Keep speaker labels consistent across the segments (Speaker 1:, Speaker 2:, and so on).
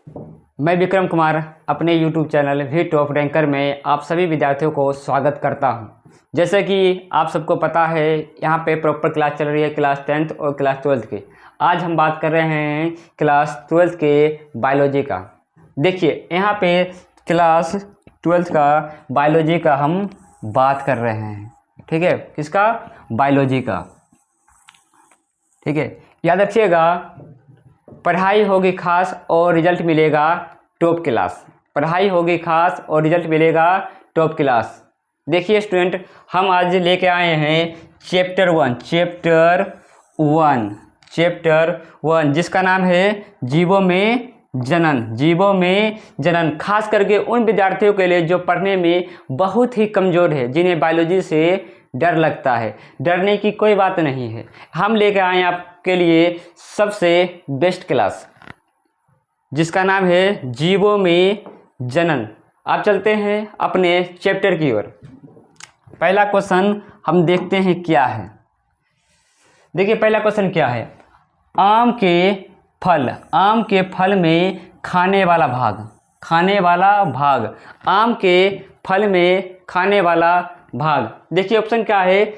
Speaker 1: मैं विक्रम कुमार अपने YouTube channel We Top Ranker में आप सभी विद्यार्थियों को स्वागत करता हूं। जैसे कि आप सबको पता है, यहां पे प्रॉपर क्लास चल रही है क्लास 10th और क्लास 12th की। आज हम बात कर रहे हैं क्लास 12th के बायोलॉजी का। देखिए यहाँ पे क्लास 12th का बायोलॉजी का हम बात कर रहे हैं, ठीक है। किसका? बायोलॉजी का, ठीक है। याद रखिएगा, पढ़ाई होगी खास और रिजल्ट मिलेगा टॉप क्लास। पढ़ाई होगी खास और रिजल्ट मिलेगा टॉप क्लास। देखिए स्टूडेंट, हम आज लेके आए हैं चैप्टर 1 जिसका नाम है जीवों में जनन। खास करके उन विद्यार्थियों के लिए जो पढ़ने में बहुत ही कमज़ोर है, जिन्हें बायोलॉजी से डर लगता है। डरने की कोई बात नहीं है, हम लेके आए हैं आपके लिए सबसे बेस्ट क्लास जिसका नाम है जीवों में जनन। अब चलते हैं अपने चैप्टर की ओर। पहला क्वेश्चन हम देखते हैं क्या है। देखिए पहला क्वेश्चन क्या है। आम के फल में खाने वाला भाग। आम के फल में खाने वाला भाग। देखिए ऑप्शन क्या है।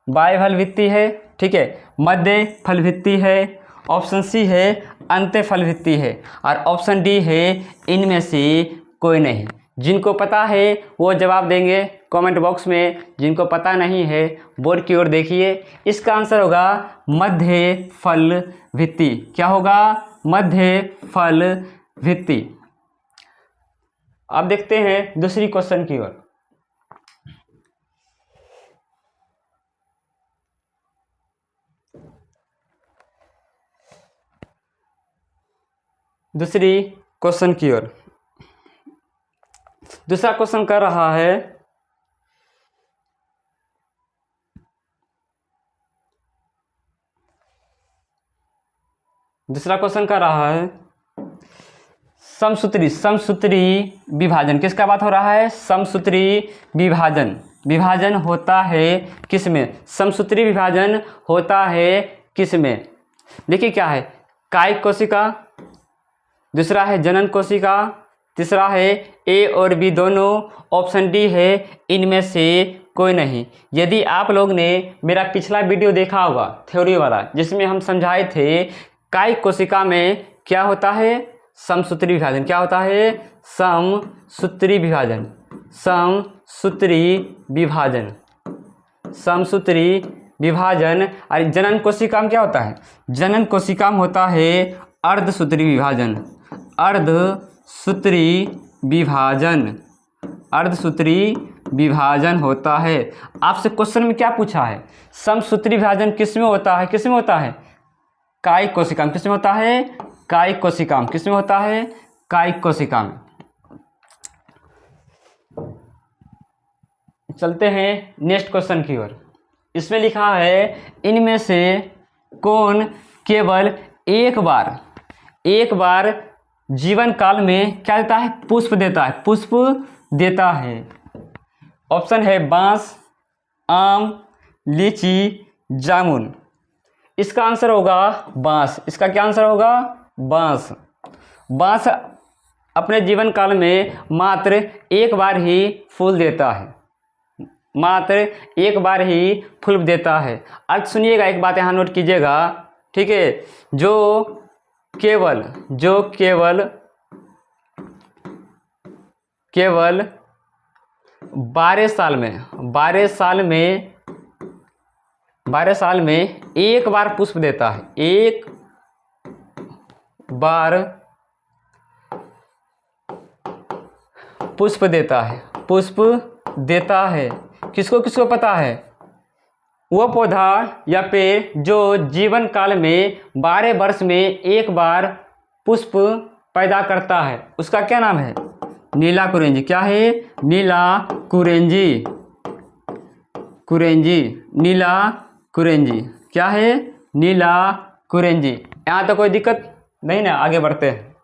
Speaker 1: बाह्य फल भित्ति है, ठीक है। मध्य फल भित्ति है। ऑप्शन सी है अंत्य फल भित्ति है। और ऑप्शन डी है इनमें से कोई नहीं। जिनको पता है वो जवाब देंगे कमेंट बॉक्स में, जिनको पता नहीं है बोर्ड की ओर देखिए। इसका आंसर होगा मध्य फल भित्ति। क्या होगा? मध्य फल भित्ति। अब देखते हैं दूसरी क्वेश्चन की ओर। दूसरी क्वेश्चन की ओर। दूसरा क्वेश्चन कर रहा है समसूत्री विभाजन। किसका बात हो रहा है? समसूत्री विभाजन होता है किसमें? समसूत्री विभाजन होता है किसमें? देखिए क्या है। कायिक कोशिका, दूसरा है जनन कोशिका, तीसरा है ए और बी दोनों, ऑप्शन डी है इनमें से कोई नहीं। यदि आप लोग ने मेरा पिछला वीडियो देखा होगा थ्योरी वाला, जिसमें हम समझाए थे कायिक कोशिका में क्या होता है? समसूत्री विभाजन। क्या होता है? समसूत्री विभाजन। और जनन कोशिका में क्या होता है? जनन कोशिका में होता है अर्धसूत्री विभाजन होता है। आपसे क्वेश्चन में क्या पूछा है? समसूत्री विभाजन किसमें होता है? कायिक कोशिका में। किसमें होता है? कायिक कोशिका में। किसमें होता है? कायिक कोशिका में। चलते हैं नेक्स्ट क्वेश्चन की ओर। इसमें लिखा है इनमें से कौन केवल एक बार जीवन काल में क्या देता है? पुष्प देता है। ऑप्शन है बांस, आम, लीची, जामुन। इसका आंसर होगा बांस। इसका क्या आंसर होगा? बांस। बांस अपने जीवन काल में मात्र एक बार ही फूल देता है। अर्थ सुनिएगा, एक बात यहाँ नोट कीजिएगा, ठीक है। जो केवल 12 साल में एक बार पुष्प देता है। एक बार पुष्प देता है। किसको पता है? वो पौधा या पेड़ जो जीवन काल में 12 वर्ष में एक बार पुष्प पैदा करता है, उसका क्या नाम है? नीला कुरेंजी। क्या है? नीला कुरेंजी। क्या है? नीला कुरेंजी। यहाँ तो कोई दिक्कत नहीं ना, आगे बढ़ते हैं।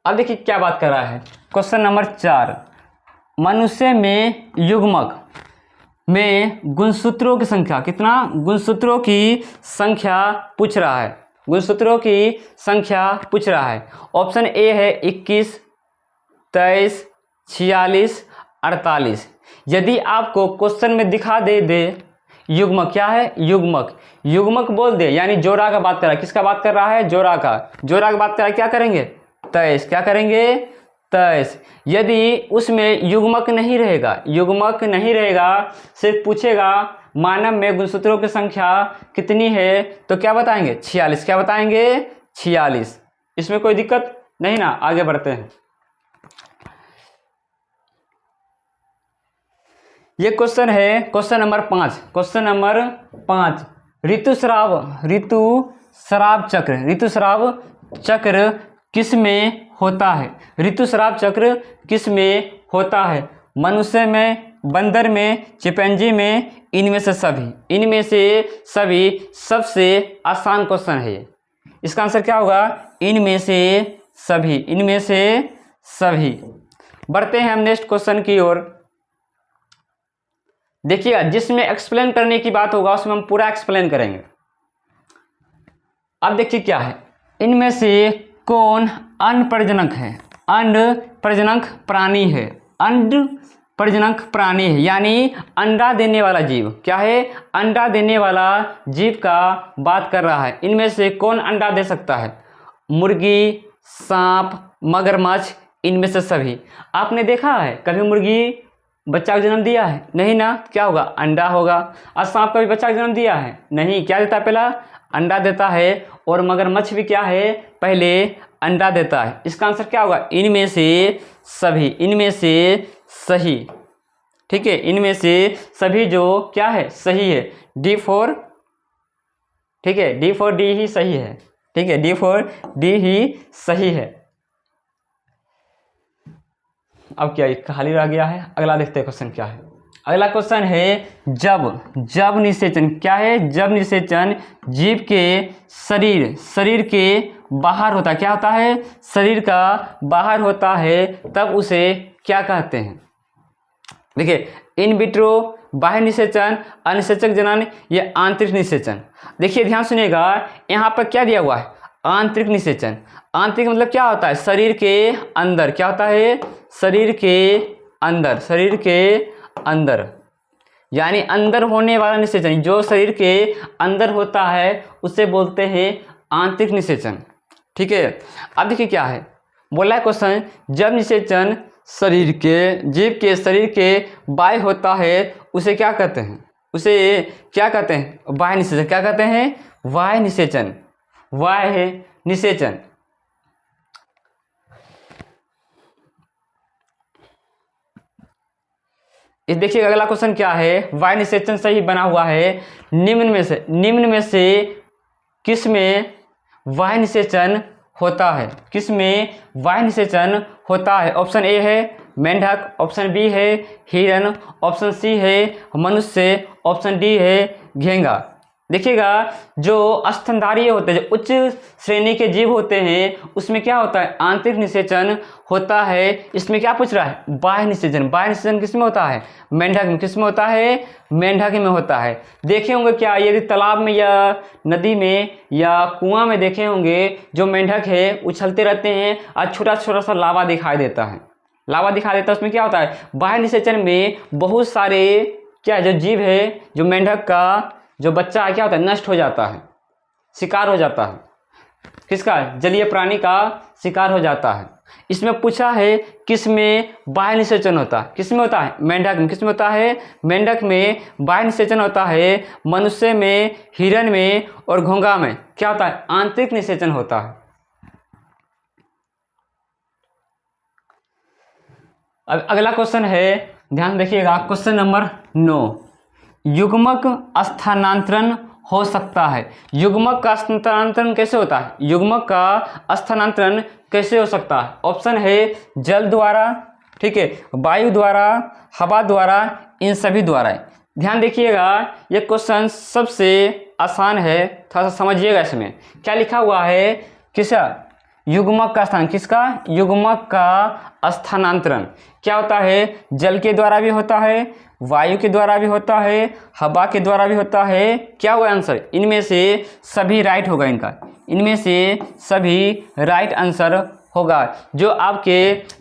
Speaker 1: अब देखिए क्या बात कर रहा है। Question number 4। मनुष्य में युग्मक में गुणसूत्रों की संख्या। कितना? गुणसूत्रों की संख्या पूछ रहा है। गुणसूत्रों की संख्या पूछ रहा है। ऑप्शन ए है 21, 23, 46, 48। यदि आपको क्वेश्चन में दिखा दे युग्मक, क्या है युग्मक, युग्मक बोल दे यानी जोड़ा का बात कर रहा है। किसका बात कर रहा है? जोड़ा का बात कर रहा है। क्या करेंगे? 23। क्या करेंगे? 23। यदि उसमें युग्मक नहीं रहेगा, सिर्फ पूछेगा मानव में गुणसूत्रों की संख्या कितनी है, तो क्या बताएंगे? 46। क्या बताएंगे? 46। इसमें कोई दिक्कत नहीं ना। आगे बढ़ते हैं। ये क्वेश्चन है क्वेश्चन नंबर 5। क्वेश्चन नंबर 5, ऋतुस्राव चक्र किस में होता है? ऋतुस्राव चक्र किस में होता है? मनुष्य में, बंदर में, चिंपैंजी में, इनमें से सभी। सबसे आसान क्वेश्चन है ये। इसका आंसर क्या होगा? इनमें से सभी। बढ़ते हैं हम नेक्स्ट क्वेश्चन की ओर। देखिएगा, जिसमें एक्सप्लेन करने की बात होगा उसमें हम पूरा एक्सप्लेन करेंगे। अब देखिए क्या है, इनमें से कौन अनप्रजनक है? अनप्रजनक प्राणी है, यानी अंडा देने वाला जीव। क्या है? अंडा देने वाला जीव का बात कर रहा है। इनमें से कौन अंडा दे सकता है? मुर्गी, सांप, मगरमच्छ, इनमें से सभी। आपने देखा है कभी मुर्गी बच्चा को जन्म दिया है? नहीं ना। क्या होगा? अंडा होगा। और सांप कभी बच्चा को जन्म दिया है? नहीं। क्या देता है? पहला अंडा देता है। और मगरमच्छ भी क्या है? पहले अंडा देता है। इसका आंसर क्या होगा? इनमें से सही। ठीक है, इनमें से सभी जो क्या है? सही है। D4, ठीक है, D4D ही सही है। ठीक है, D4D ही सही है। अब क्या खाली रह गया है? अगला देखते हैं क्वेश्चन क्या है। अगला क्वेश्चन है जब निषेचन। क्या है? जब निषेचन जीव के शरीर के बाहर होता है। क्या होता है? शरीर का बाहर होता है, तब उसे क्या कहते हैं? देखिए, इन विट्रो बाह्य निषेचन, अनिषेचक जनन, ये आंतरिक निषेचन। देखिए ध्यान सुनिएगा, यहाँ पर क्या दिया हुआ है? आंतरिक निषेचन। आंतरिक मतलब क्या होता है? शरीर के अंदर। क्या होता है? शरीर के अंदर, यानी अंदर होने वाला निषेचन। जो शरीर के अंदर होता है उसे बोलते हैं आंतरिक निषेचन। ठीक है, अब देखिए क्या है, बोला है क्वेश्चन, जब निषेचन जीव के शरीर के बाह्य होता है उसे क्या कहते हैं? बाह्य निषेचन। क्या कहते हैं? बाह्य निषेचन। इस देखिए अगला क्वेश्चन क्या है, बाह्य निषेचन सही बना हुआ है। निम्न में से किस में बाह्य निषेचन होता है? किस में बाह्य निषेचन होता है? ऑप्शन ए है मेंढक, ऑप्शन बी है हिरन, ऑप्शन सी है मनुष्य, ऑप्शन डी है घेंगा। देखिएगा, जो स्तनधारी होते हैं, जो उच्च श्रेणी के जीव होते हैं, उसमें क्या होता है? आंतरिक निषेचन होता है। इसमें क्या पूछ रहा है? बाह्य निषेचन। बाह्य निषेचन किस में होता है? मेंढक में। किस में होता है? मेंढक में होता है। देखे होंगे क्या, यदि तालाब में या नदी में या कुआं में देखे होंगे, जो मेंढक है उछलते रहते हैं और छोटा छोटा सा लावा दिखाई देता है। उसमें क्या होता है? बाह्य निषेचन में बहुत सारे क्या जो जीव है, जो मेंढक का जो बच्चा है क्या होता है? नष्ट हो जाता है, शिकार हो जाता है। किसका? जलीय प्राणी का शिकार हो जाता है। इसमें पूछा है किस में बाह्य निषेचन होता है? किस में होता है? मेंढक में। किस में होता है? मेंढक में बाह्य निषेचन होता है। मनुष्य में, हिरन में और घोंघा में क्या होता है? आंतरिक निषेचन होता है। अब अगला क्वेश्चन है, ध्यान देखिएगा, क्वेश्चन नंबर 9, युग्मक स्थानांतरण हो सकता है। युग्मक का स्थानांतरण कैसे होता है? युग्मक का स्थानांतरण कैसे हो सकता है? ऑप्शन है जल द्वारा, ठीक है, वायु द्वारा, हवा द्वारा, इन सभी द्वारा। ध्यान देखिएगा, ये क्वेश्चन सबसे आसान है, थोड़ा सा समझिएगा। इसमें क्या लिखा हुआ है? किसका? युग्मक का स्थान। किसका? युग्मक का स्थानांतरण क्या होता है? जल के द्वारा भी होता है, वायु के द्वारा भी होता है, हवा के द्वारा भी होता है। क्या हुआ आंसर? इनमें से सभी राइट होगा इनका, इनमें से सभी राइट आंसर होगा, जो आपके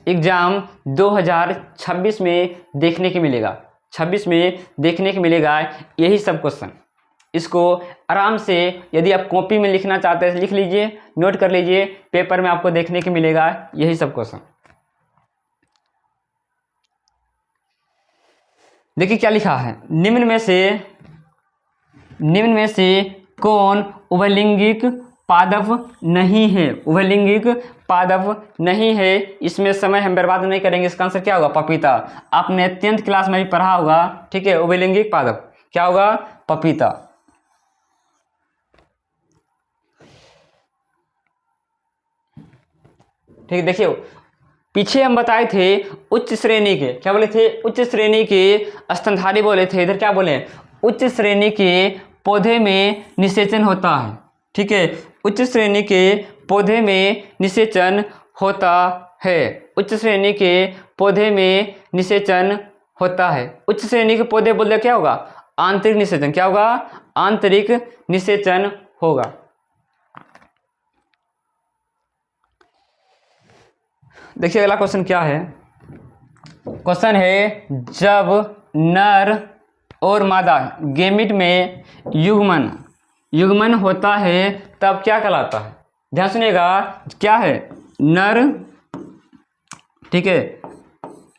Speaker 1: एग्ज़ाम 2026 में देखने को मिलेगा, 26 में देखने को मिलेगा यही सब क्वेश्चन। इसको आराम से यदि आप कॉपी में लिखना चाहते हैं लिख लीजिए, नोट कर लीजिए, पेपर में आपको देखने को मिलेगा यही सब क्वेश्चन। देखिए क्या लिखा है, निम्न में से कौन उभयलिंगिक पादप नहीं है? उभयलिंगिक पादप नहीं है। इसमें समय हम बर्बाद नहीं करेंगे, इसका आंसर क्या होगा? पपीता। आपने 10th क्लास में भी पढ़ा होगा, ठीक है। उभयलिंगिक पादप क्या होगा? पपीता। ठीक है, देखिए पीछे हम बताए थे उच्च श्रेणी के, क्या बोले थे? उच्च श्रेणी के स्तनधारी बोले थे। इधर क्या बोले? उच्च श्रेणी के पौधे में निषेचन होता है, ठीक है। उच्च श्रेणी के पौधे में निषेचन होता है, उच्च श्रेणी के पौधे में निषेचन होता है। उच्च श्रेणी के पौधे बोलते क्या होगा? आंतरिक निषेचन। क्या होगा? आंतरिक निषेचन होगा। देखिए अगला क्वेश्चन क्या है। क्वेश्चन है, जब नर और मादा गेमिट में युग्मन होता है तब क्या कहलाता है? ध्यान सुनिएगा, क्या है? नर, ठीक है,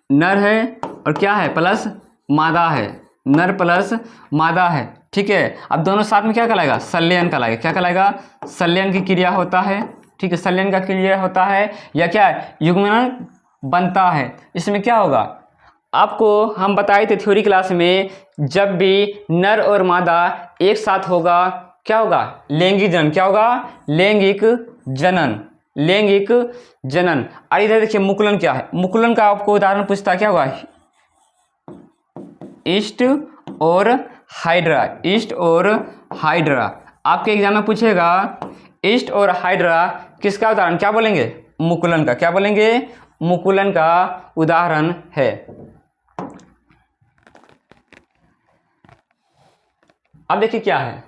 Speaker 1: नर है और क्या है? प्लस मादा है, नर प्लस मादा है, ठीक है। अब दोनों साथ में क्या कहलाएगा? संलयन कहलाएगा। क्या कहलाएगा? संलयन की क्रिया होता है, ठीक है, संलयन का क्रिया होता है, या क्या है? युग्मन बनता है। इसमें क्या होगा? आपको हम बताए थे थ्योरी क्लास में, जब भी नर और मादा एक साथ होगा क्या होगा? लैंगिक जनन। क्या होगा? लैंगिक जनन, लैंगिक जनन। और इधर देखिए मुकुलन क्या है? मुकुलन का आपको उदाहरण पूछता, क्या होगा? ईस्ट और हाइड्रा, ईस्ट और हाइड्रा। आपके एग्जाम में पूछेगा ईस्ट और हाइड्रा किसका उदाहरण? क्या बोलेंगे? मुकुलन का। क्या बोलेंगे? मुकुलन का उदाहरण है। अब देखिए क्या है,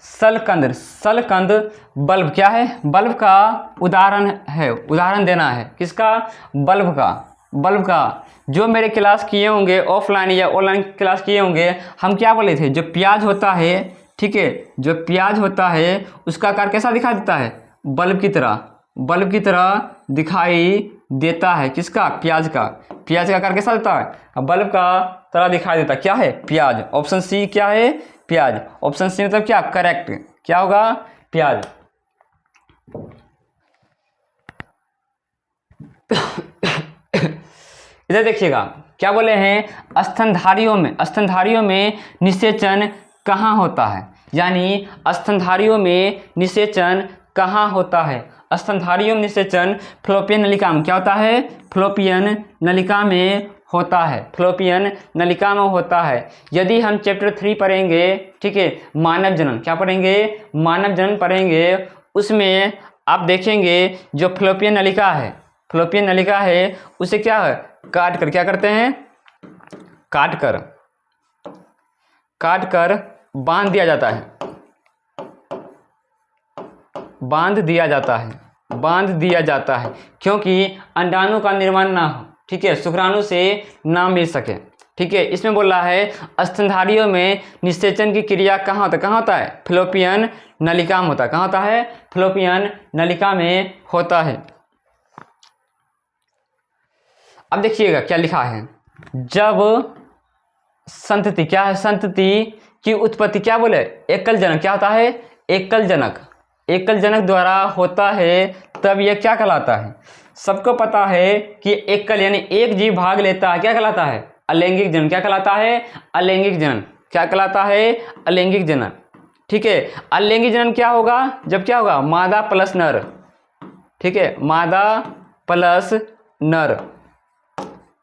Speaker 1: सलकंद। सलकंद बल्ब क्या है? बल्ब का उदाहरण है, उदाहरण देना है। किसका? बल्ब का। बल्ब का जो मेरे क्लास किए होंगे ऑफलाइन या ऑनलाइन क्लास किए होंगे, हम क्या बोले थे? जो प्याज होता है, ठीक है, जो प्याज होता है उसका आकार कैसा दिखाई देता है? बल्ब की तरह, बल्ब की तरह दिखाई देता है। किसका? प्याज का। प्याज का आकार कैसा देता है? बल्ब का तरह दिखाई देता है। क्या है? प्याज। ऑप्शन सी क्या है? प्याज। ऑप्शन सी मतलब क्या? करेक्ट। क्या होगा? प्याज। इधर देखिएगा क्या बोले हैं, स्तनधारियों में निषेचन कहाँ होता है? यानी स्तनधारियों में निषेचन कहाँ होता है? स्तनधारियों में निषेचन फ्लोपियन नलिका में क्या होता है? फ्लोपियन नलिका में होता है, फ्लोपियन नलिका में होता है। यदि हम चैप्टर 3 पढ़ेंगे, ठीक है, मानव जनन, क्या पढ़ेंगे? मानव जनन पढ़ेंगे, उसमें आप देखेंगे जो फ्लोपियन नलिका है, फ्लोपियन नलिका है, उसे क्या है? काट कर क्या करते हैं? काट कर बांध दिया जाता है, बांध दिया जाता है, क्योंकि अंडाणु का निर्माण ना हो, ठीक है, शुक्राणु से ना मिल सके, ठीक है। इसमें बोल रहा है स्तनधारियों में निषेचन की क्रिया कहाँ होता है? कहाँ होता है? फ्लोपियन नलिका में होता है। कहाँ होता है? फ्लोपियन नलिका में होता है। अब देखिएगा क्या लिखा है, जब संतति, क्या है? संतति की उत्पत्ति क्या बोले? एकल जनक। क्या होता है? एकल जनक द्वारा होता है, तब यह क्या कहलाता है? सबको पता है कि एकल यानी एक जीव भाग लेता है, क्या कहलाता है? अलैंगिक जनन। क्या कहलाता है? अलैंगिक जनन। क्या कहलाता है? अलैंगिक जनन, ठीक है। अलैंगिक जनन क्या होगा? जब क्या होगा? मादा प्लस नर, ठीक है, मादा प्लस नर,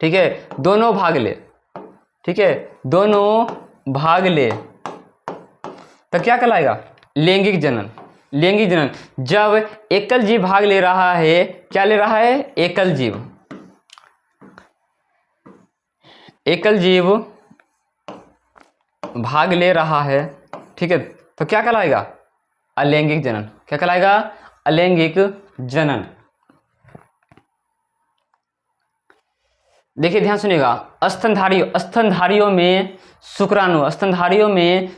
Speaker 1: ठीक है, दोनों भाग ले, ठीक है, दोनों भाग ले, तो क्या कहलाएगा? लैंगिक जनन। लैंगिक जनन जब एकल जीव भाग ले रहा है, क्या ले रहा है? एकल जीव भाग ले रहा है, ठीक है, तो क्या कहलाएगा? अलैंगिक जनन। क्या कहलाएगा? अलैंगिक जनन। देखिए ध्यान सुनिएगा, स्तनधारियों में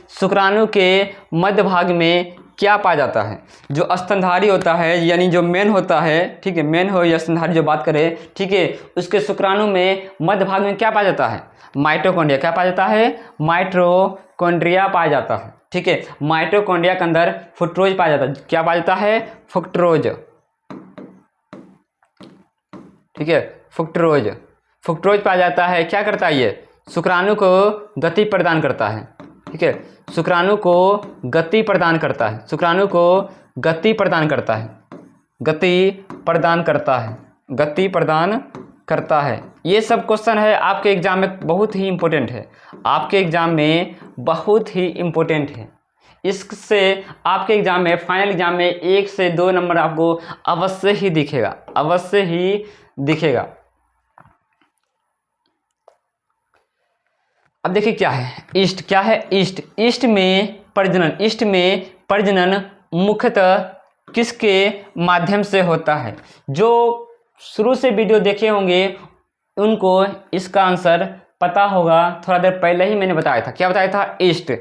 Speaker 1: शुक्राणु के मध्य भाग में क्या पाया जाता है? जो स्तनधारी होता है यानी जो मेन होता है, ठीक है, मेन हो या स्तनधारी जो बात करें, ठीक है, उसके शुक्राणु में मध्य भाग में क्या पाया जाता है? माइटोकॉन्ड्रिया। क्या पाया जाता है? माइटोकॉन्ड्रिया पाया जाता है, ठीक है। माइटोकॉन्ड्रिया के अंदर फ्रुक्टोज पाया जाता है। क्या पाया जाता है? फ्रुक्टोज, ठीक है, फ्रुक्टोज पाया जाता है। क्या करता है ये? शुक्राणु को गति प्रदान करता है, ठीक है, शुक्राणु को गति प्रदान करता है, शुक्राणु को गति प्रदान करता है, गति प्रदान करता है, गति प्रदान करता है। ये सब क्वेश्चन है आपके एग्जाम में, बहुत ही इंपॉर्टेंट है, आपके एग्जाम में बहुत ही इंपॉर्टेंट है। इससे आपके एग्जाम में, फाइनल एग्जाम में 1 से 2 नंबर आपको अवश्य ही दिखेगा, अवश्य ही दिखेगा। अब देखिए क्या है ईस्ट। क्या है ईस्ट? ईस्ट में प्रजनन मुख्यतः किसके माध्यम से होता है? जो शुरू से वीडियो देखे होंगे उनको इसका आंसर पता होगा। थोड़ा देर पहले ही मैंने बताया था। क्या बताया था? ईस्ट।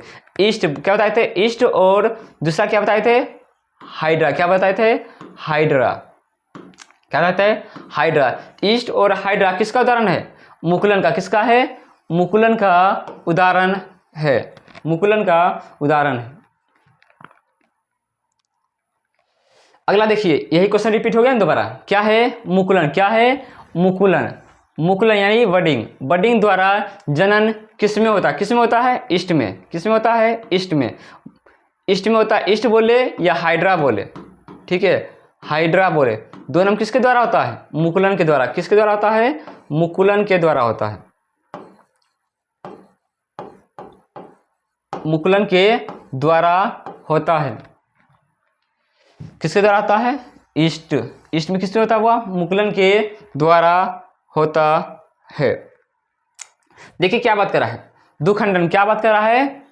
Speaker 1: क्या बताए थे? ईस्ट। और दूसरा क्या बताए थे? हाइड्रा। क्या बताए थे? हाइड्रा। क्या बताते हैं? हाइड्रा। ईस्ट और हाइड्रा किसका उदाहरण है? मुकुलन का। किसका है? मुकुलन का उदाहरण है, मुकुलन का उदाहरण है। अगला देखिए, यही क्वेश्चन रिपीट हो गया ना दोबारा। क्या है? मुकुलन। क्या है? मुकुलन यानी बडिंग द्वारा जनन किस में होता है? किस में होता है? ईस्ट में। किस में होता है? ईस्ट में होता है। ईस्ट बोले या हाइड्रा बोले, ठीक है, हाइड्रा बोले, दोनों में किसके द्वारा होता है? मुकुलन के द्वारा। किसके द्वारा होता है? मुकुलन के द्वारा होता है, मुकुलन के द्वारा होता है। किसके द्वारा होता है? ईस्ट में किससे होता हुआ? मुकुलन के द्वारा होता है। देखिए क्या बात कर रहा है? दुखंडन। क्या बात कर रहा है?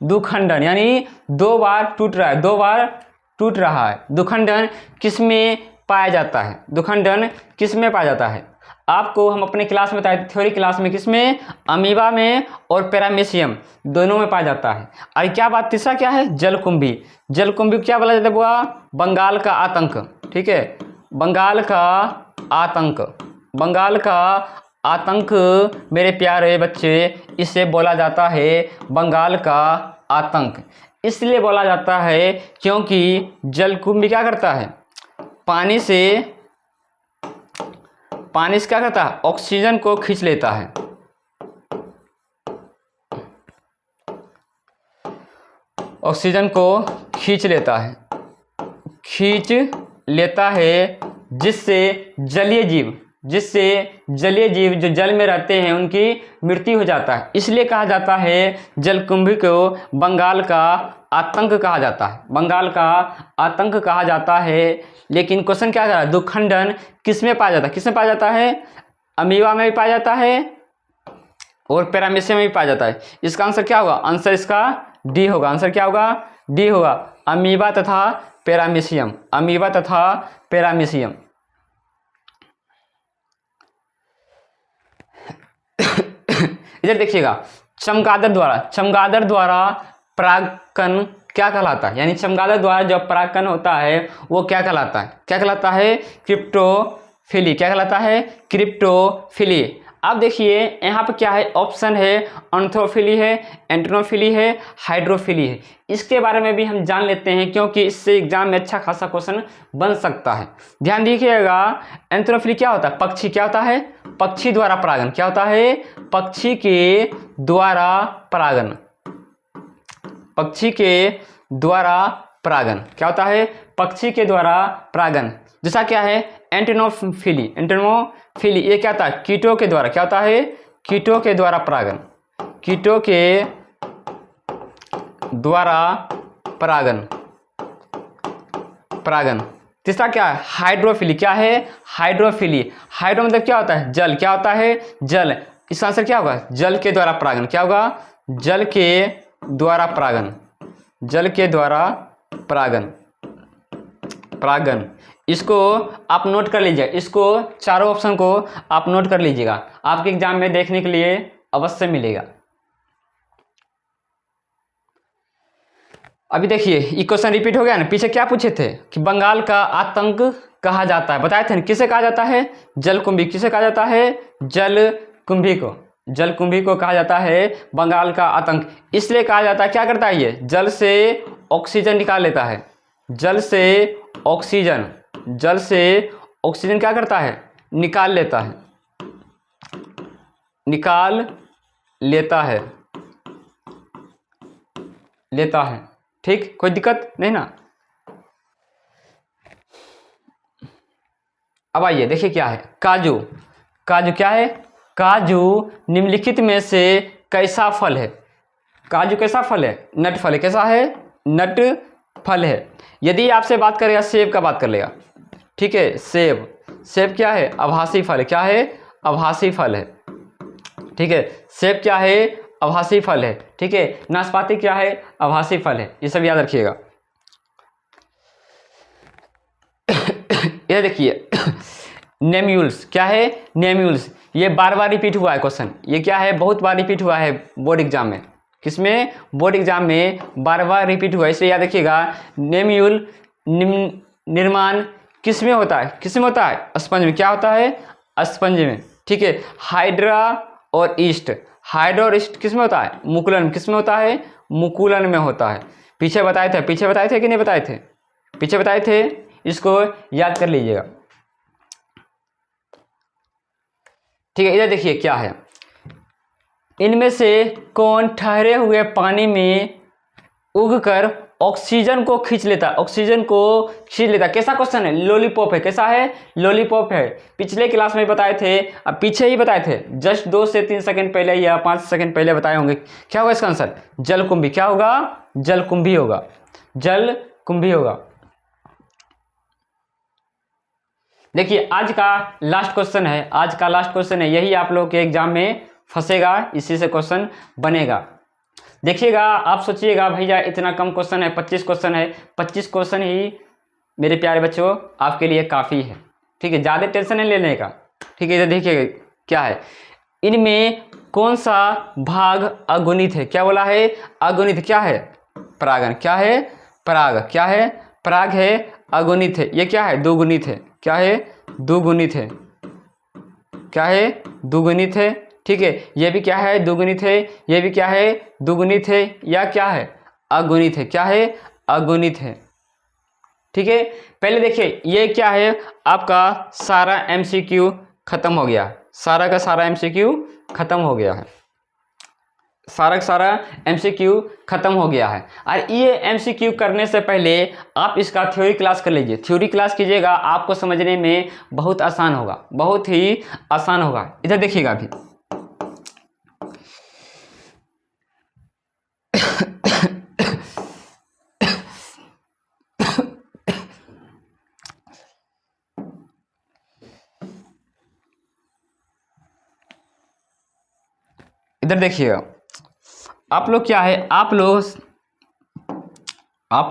Speaker 1: दुखंडन यानी 2 बार टूट रहा है, 2 बार टूट रहा है। दुखंडन किस में पाया जाता है? दुखंडन किस में पाया जाता है? आपको हम अपने क्लास में बताए, थ्योरी क्लास में, किसमें? अमीबा में और पैरामीशियम दोनों में पाया जाता है। और क्या बात, तीसरा क्या है? जलकुंभी। जलकुंभी क्या बोला जाता है? बुआ बंगाल का आतंक, ठीक है, बंगाल का आतंक मेरे प्यारे बच्चे, इसे बोला जाता है बंगाल का आतंक। इसलिए बोला जाता है क्योंकि जलकुंभी क्या करता है? पानी से क्या करता है? ऑक्सीजन को खींच लेता है, ऑक्सीजन को खींच लेता है, जिससे जलीय जीव जो जल में रहते हैं उनकी मृत्यु हो जाता है। इसलिए कहा जाता है जलकुंभी को बंगाल का आतंक कहा जाता है, बंगाल का आतंक कहा जाता है। लेकिन क्वेश्चन क्या है? दुखंडन किस में पाया जाता है? किस में पाया जाता है? अमीबा में भी पाया जाता है और पैरामीशियम में भी पाया जाता है। इसका आंसर क्या होगा? आंसर इसका डी होगा। आंसर क्या होगा? डी होगा, अमीबा तथा पैरामीशियम, अमीबा तथा पैरामीशियम। इधर देखिएगा, चमगादड़ द्वारा परागकण क्या कहलाता है? यानी चमगादड़ द्वारा जो परागकण होता है वो क्या कहलाता है? क्या कहलाता है? क्रिप्टोफिली। क्या कहलाता है? क्रिप्टोफिली। अब देखिए यहाँ पे क्या है? ऑप्शन है ऑर्थोफिली है, एंटोनोफिली है, हाइड्रोफिली है। इसके बारे में भी हम जान लेते हैं क्योंकि इससे एग्जाम में अच्छा खासा क्वेश्चन बन सकता है। ध्यान दीजिएगा, एंटोनोफिली क्या होता है? पक्षी। क्या होता है? पक्षी द्वारा परागन। क्या होता है? पक्षी के द्वारा परागन, पक्षी के द्वारा परागन। क्या होता है? पक्षी के द्वारा परागन। जैसा क्या है? एंटोनोफिली ये क्या होता है? कीटों के द्वारा। क्या होता है? कीटों के द्वारा परागन, कीटों के द्वारा परागन। तीसरा क्या है? हाइड्रोफिली। क्या है? हाइड्रो मतलब क्या होता है? जल। क्या होता है? जल। इसका आंसर क्या होगा? जल के द्वारा परागन। क्या होगा? जल के द्वारा परागन, जल के द्वारा परागन, परागन। इसको आप नोट कर लीजिएगा, इसको चारों ऑप्शन को आप नोट कर लीजिएगा, आपके एग्जाम में देखने के लिए अवश्य मिलेगा। अभी देखिए ये क्वेश्चन रिपीट हो गया ना, पीछे क्या पूछे थे कि बंगाल का आतंक कहा जाता है, बताए थे ना, किसे कहा जाता है, जलकुंभी। किसे कहा जाता है, जलकुंभी को, जलकुंभी को कहा जाता है बंगाल का आतंक। इसलिए कहा जाता है, क्या करता है ये, जल से ऑक्सीजन निकाल लेता है, जल से ऑक्सीजन, जल से ऑक्सीजन क्या करता है, निकाल लेता है, निकाल लेता है, लेता है। ठीक, कोई दिक्कत नहीं ना। अब आइए देखिए क्या है, काजू। काजू क्या है, काजू निम्नलिखित में से कैसा फल है, काजू कैसा फल है, नट फल है। कैसा है, नट फल है। यदि आपसे बात करेगा सेब का बात कर लेगा, ठीक है, सेब, सेब क्या है, आभासी फल है। क्या है, आभासी फल है, ठीक है। सेब क्या है, आभासी फल है, ठीक है। नाशपाती क्या है, आभासी फल है। ये सब याद रखिएगा। ये देखिए नेम्यूल्स, क्या है, नेम्यूल्स। ये बार बार रिपीट हुआ है क्वेश्चन, ये क्या है, बहुत बार रिपीट हुआ है बोर्ड एग्जाम में। किसमें, बोर्ड एग्जाम में बार बार रिपीट हुआ है, इसलिए याद रखिएगा। नेम्यूल निर्माण किस में होता है, किस में होता है, स्पंज में। क्या होता है, स्पंज में, ठीक है। हाइड्रा और ईस्ट, हाइड्रा और ईस्ट किस में होता है, मुकुलन। किस में होता है, मुकुलन में होता है। पीछे बताए थे, पीछे बताए थे कि नहीं बताए थे, पीछे बताए थे, इसको याद कर लीजिएगा, ठीक है। इधर देखिए क्या है, इनमें से कौन ठहरे हुए पानी में उगकर ऑक्सीजन को खींच लेता है, ऑक्सीजन को खींच लेता है। कैसा क्वेश्चन है, लॉलीपॉप है। कैसा है, लॉलीपॉप है। पिछले क्लास में बताए थे, अब पीछे ही बताए थे, जस्ट 2 से 3 सेकंड पहले या 5 सेकंड पहले बताए होंगे। क्या होगा इसका आंसर, जलकुंभी। क्या होगा, जलकुंभी होगा, जलकुंभी होगा। देखिए आज का लास्ट क्वेश्चन है, आज का लास्ट क्वेश्चन है, यही आप लोग के एग्जाम में फंसेगा, इसी से क्वेश्चन बनेगा। देखिएगा, आप सोचिएगा भैया इतना कम क्वेश्चन है, 25 क्वेश्चन है, 25 क्वेश्चन ही मेरे प्यारे बच्चों आपके लिए काफ़ी है, ठीक है। ज़्यादा टेंशन नहीं लेने का, ठीक है। इधर देखिए क्या है, इनमें कौन सा भाग अगुणित है। क्या बोला है, अगुणित। क्या है, परागन। क्या है, पराग। क्या है, पराग है, अगुणित है। ये क्या है, दुगुणित है। क्या है, दुगुणित है। क्या है, दुगुणित है, ठीक है। ये भी क्या है, दुगुणित है। ये भी क्या है, दुगुणित है, या क्या है, अगुणित है। क्या है, अगुणित है, ठीक है। पहले देखिए ये क्या है, आपका सारा एमसीक्यू खत्म हो गया, सारा का सारा एमसीक्यू खत्म हो गया है, सारा का सारा एमसीक्यू खत्म हो गया है। और ये एमसीक्यू करने से पहले आप इसका थ्योरी क्लास कर लीजिए, थ्योरी क्लास कीजिएगा, आपको समझने में बहुत आसान होगा, बहुत ही आसान होगा। इधर देखिएगा अभी इधर देखिएगा, आप लोग क्या है, आप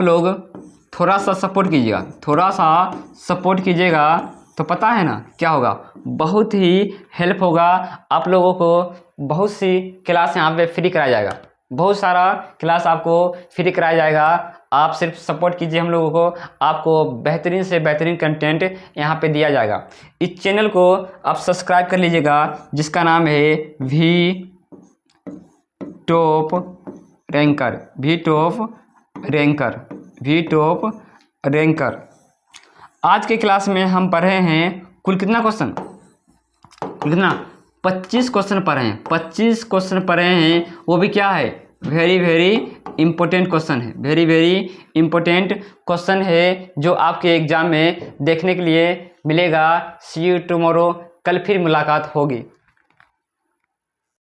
Speaker 1: लोग थोड़ा सा सपोर्ट कीजिएगा, थोड़ा सा सपोर्ट कीजिएगा तो पता है ना क्या होगा, बहुत ही हेल्प होगा आप लोगों को। बहुत सी क्लास यहाँ पे फ्री कराया जाएगा, बहुत सारा क्लास आपको फ्री कराया जाएगा। आप सिर्फ सपोर्ट कीजिए हम लोगों को, आपको बेहतरीन से बेहतरीन कंटेंट यहाँ पे दिया जाएगा। इस चैनल को आप सब्सक्राइब कर लीजिएगा, जिसका नाम है We Top Ranker, We Top Ranker, We Top Ranker. आज के क्लास में हम पढ़े हैं कुल कितना क्वेश्चन, कुल कितना, 25 क्वेश्चन पढ़े हैं, 25 क्वेश्चन पढ़े हैं। वो भी क्या है, वेरी वेरी इंपॉर्टेंट क्वेश्चन है, वेरी वेरी इंपॉर्टेंट क्वेश्चन है, जो आपके एग्जाम में देखने के लिए मिलेगा। सी यू टुमारो, कल फिर मुलाकात होगी।